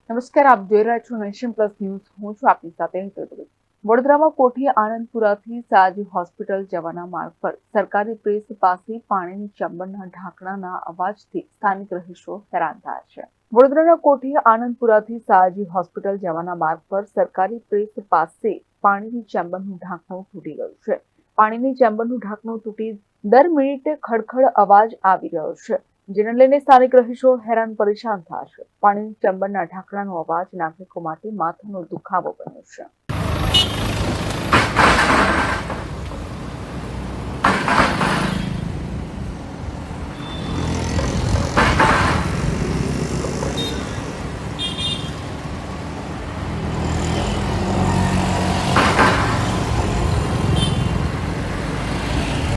નમસ્કાર, આપ જોઈ રહ્યા છો નેશન પ્લસ ન્યૂઝ. હું છું આપની સાથે હેતલ. વડોદરામાં કોઠી આનંદપુરાથી સાજી હોસ્પિટલ જવાના માર્ગ પર સરકારી પ્રેસ પાસે પાણીની ચેમ્બરના ઢાંકણાના અવાજથી સ્થાનિક રહીશો હેરાન થયા છે. વડોદરાના કોઠી આનંદપુરાથી સાજી હોસ્પિટલ જવાના માર્ગ પર સરકારી પ્રેસ પાસે પાણીની ચેમ્બરનું ઢાંકણું તૂટી ગયું છે. પાણીની ચેમ્બરનું ઢાંકણું તૂટી દર મિનિટે ખડખડ અવાજ આવી રહ્યો છે, જેને લઈને સ્થાનિક રહીશો હેરાન પરેશાન થયા છે. પાણીની ચેમ્બરના ઢાંકણાનો અવાજ નાગરિકો માટે માથાનો દુખાવો બન્યો છે.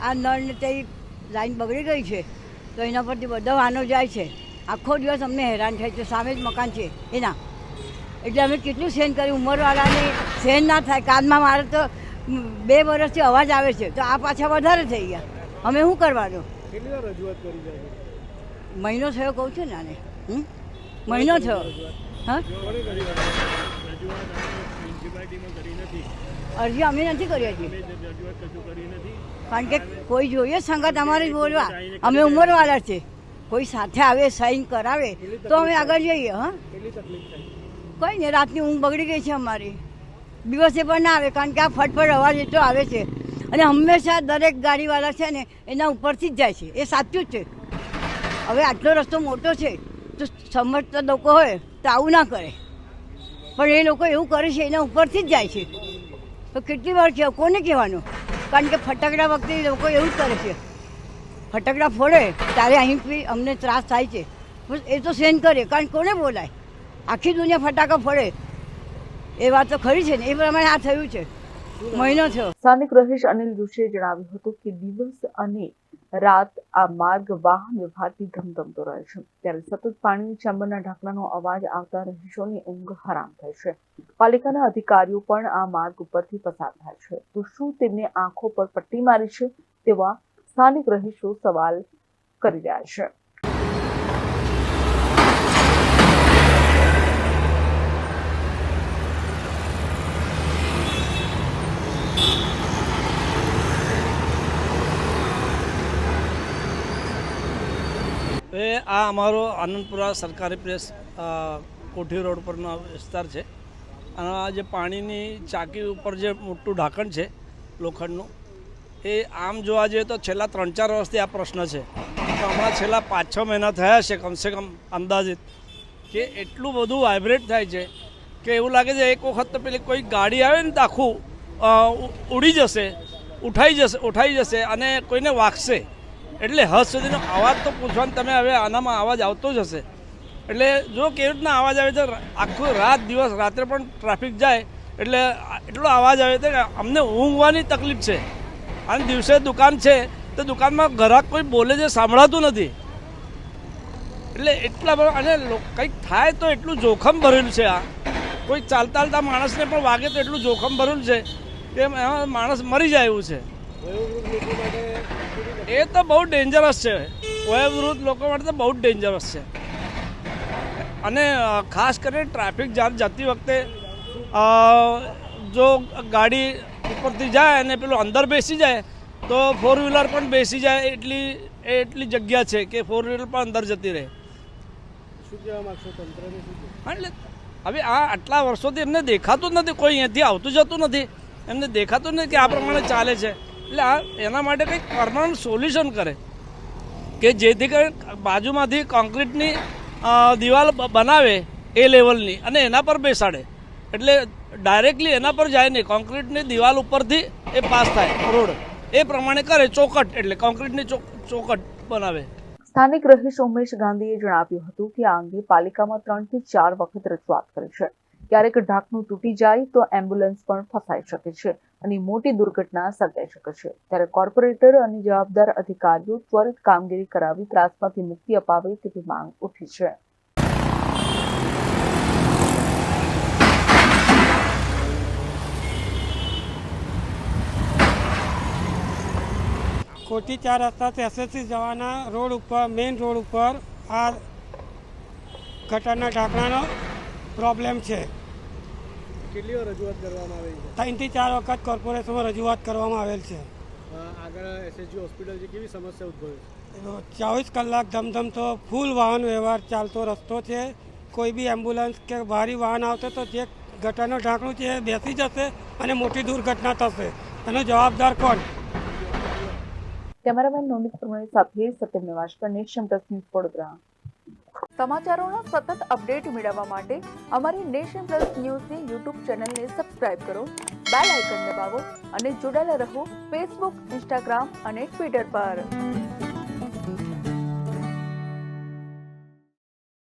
આ નળને તે લાઈન બગડી ગઈ છે તો એના પરથી બધા વાહનો જાય છે. આખો દિવસ અમને હેરાન થાય છે. સામે જ મકાન છે એના, એટલે અમે કેટલું સહન કર્યું. ઉંમરવાળાને સહન ના થાય. કાનમાં મારે તો 2 વર્ષથી અવાજ આવે છે, તો આ પાછા વધારે થઈ ગયા. અમે શું કરવાનું? કેટલી વાર રજૂઆત કરી જાય? મહિનો થયો કહું છું ને આને. મહિનો થયો. હા, અરજી અમે નથી કરી હજી, કારણ કે કોઈ જોઈએ સંગત અમારે બોલવા. અમે ઉંમરવાળા છે, કોઈ સાથે આવે સાઈન કરાવે તો અમે આગળ જઈએ. હા, કોઈ નહીં. રાતની ઊંઘ બગડી ગઈ છે અમારી. દિવસે પણ ના આવે, કારણ કે આ ફટફટ અવાજ એટલો આવે છે અને હંમેશા દરેક ગાડીવાળા છે ને એના ઉપરથી જ જાય છે. એ સાચું જ છે. હવે આટલો રસ્તો મોટો છે તો સમજતા લોકો હોય તો આવું ના કરે, પણ એ લોકો એવું કરે છે, એના ઉપરથી જ જાય છે. તો કેટલી વાર છે, કોને કહેવાનું? કારણ કે ફટાકડા વખતે લોકો એવું જ કરે છે. ફટાકડા ફોડે ત્યારે અહીંથી અમને ત્રાસ થાય છે. એ તો સહન કરે, કારણ કોને બોલાય? આખી દુનિયા ફટાકા ફોડે એ વાત તો ખરી છે ને. એ પ્રમાણે આ થયું છે. મહિનો થયો. સ્થાનિક રહીશ અનિલ જોશીએ જણાવ્યું હતું કે દિવસ અને રાત આ માર્ગ વાહન વ્યવહારથી ધમધમતો રહે છે, ત્યારે સતત પાણીની ચેમ્બરના ઢાંકણાનો અવાજ આવતા રહીશોની ઊંઘ હરામ થાય છે. પાલિકાના અધિકારીઓ પણ આ માર્ગ ઉપરથી પસાર થાય છે, તો શું તેમને આંખો પર પટ્ટી મારી છે? તેવા સ્થાનિક રહીશો સવાલ કરી રહ્યા છે. આ અમારો આનંદપુરા સરકારી પ્રેસ કોઠી રોડ પરનો વિસ્તાર છે. અને આ જે પાણીની ચાકી ઉપર જે મોટું ઢાંકણ છે લોખંડનું, એ આમ જોવા જઈએ તો છેલ્લા 3-4 વર્ષથી આ પ્રશ્ન છે. તો હમણાં છેલ્લા 5-6 મહિના થયા છે કમસે કમ અંદાજિત, કે એટલું બધું વાઇબ્રેટ થાય છે કે એવું લાગે છે એક વખત તો પેલી કોઈ ગાડી આવે ને તો આખું ઉડી જશે, ઉઠાઈ જશે અને કોઈને વાગશે. એટલે હદ સુધીનો અવાજ તો પૂછવાનું તમે. હવે આનામાં અવાજ આવતો જ હશે. એટલે જો કેવી રીતના અવાજ આવે છે, આખું રાત દિવસ રાત્રે પણ ટ્રાફિક જાય એટલે એટલો અવાજ આવે છે કે અમને ઊંઘવાની તકલીફ છે. અને દિવસે દુકાન છે તો દુકાનમાં ગ્રાહક કોઈ બોલે છે સાંભળાતું નથી. એટલે એટલા બધા, અને કંઈક થાય તો એટલું જોખમ ભરેલું છે. આ કોઈ ચાલતા માણસને પણ વાગે તો એટલું જોખમ ભરેલું છે કે એમાં માણસ મરી જાય એવું છે. એ તો બહુ ડેન્જરસ છે. વયોવૃદ્ધ લોકો માટે તો બહુ જ ડેન્જરસ છે. અને ખાસ કરીને ટ્રાફિક જામ જતી વખતે જો ગાડી ઉપરથી જાય અને પેલું અંદર બેસી જાય તો 4 વ્હીલર પણ બેસી જાય એટલી જગ્યા છે કે 4 વ્હીલર પણ અંદર જતી રહે. શું કહેવા માગશો તંત્રને? એટલે હવે આ આટલા વર્ષોથી એમને દેખાતું જ નથી, કોઈ અહીંયાથી આવતું જતું નથી, એમને દેખાતું નથી કે આ પ્રમાણે ચાલે છે. એટલે આ એના માટે કંઈક પરમાનન્ટ સોલ્યુશન કરે કે જેથી કરીને બાજુમાંથી કોન્ક્રીટની દિવાલ બનાવે એ લેવલની અને એના પર બેસાડે. એટલે ડાયરેક્ટલી એના પર જાય નહીં, કોન્ક્રીટની દિવાલ ઉપરથી એ પાસ થાય રોડ. એ પ્રમાણે કરે. ચોકટ એટલે કોન્ક્રીટની ચોકટ બનાવે. સ્થાનિક રહીશ ઉમેશ ગાંધીએ જણાવ્યું હતું કે આ અંગે પાલિકામાં 3 થી 4 વખત રજૂઆત કરી છે. ક્યારેક ઢાંકણું તૂટી જાય તો એમ્બ્યુલન્સ પણ ફસાઈ શકે છે અને મોટી દુર્ઘટના સર્જાઈ શકે છે. ત્યારે કોર્પોરેટર અને જવાબદાર અધિકારીઓ ત્વરિત કામગીરી કરાવી ત્રાસમાંથી મુક્તિ અપાવે તેવી માંગ ઉઠી છે. કોઠી 4 રસ્તાથી એસએસસી જવાના રોડ ઉપર, મેઇન રોડ ઉપર આ ગટરના ઢાંકણાનો પ્રોબ્લેમ છે. કેટલી વાર રજૂઆત કરવામાં આવી છે? 3 થી 4 વખત કોર્પોરેશનમાં રજૂઆત કરવામાં આવેલ છે. આગળ એસએચજી હોસ્પિટલ છે, કેવી સમસ્યા ઉદ્ભવે છે? 24 કલાક ધમધમતો ફૂલ વાહન વ્યવહાર ચાલતો રસ્તો છે. કોઈ બી એમ્બ્યુલન્સ કે ભારી વાહન આવશે તો જે ગટરનું ઢાંકણું છે એ બેસી જશે અને મોટી દુર્ઘટના થશે. એનો જવાબદાર કોણ? કેમેરામેન નોમિત પ્રમાણે સાથે Satyam Nivaskar, Nation Plus News Vadodara. સમાચારોના સતત અપડેટ મેળવવા માટે અમારી નેશન પ્લસ ન્યૂઝની યુટ્યુબ ચેનલને સબસ્ક્રાઇબ કરો, બેલ આઇકન દબાવો અને જોડાયેલા રહો ફેસબુક, ઇન્સ્ટાગ્રામ અને ટ્વિટર પર.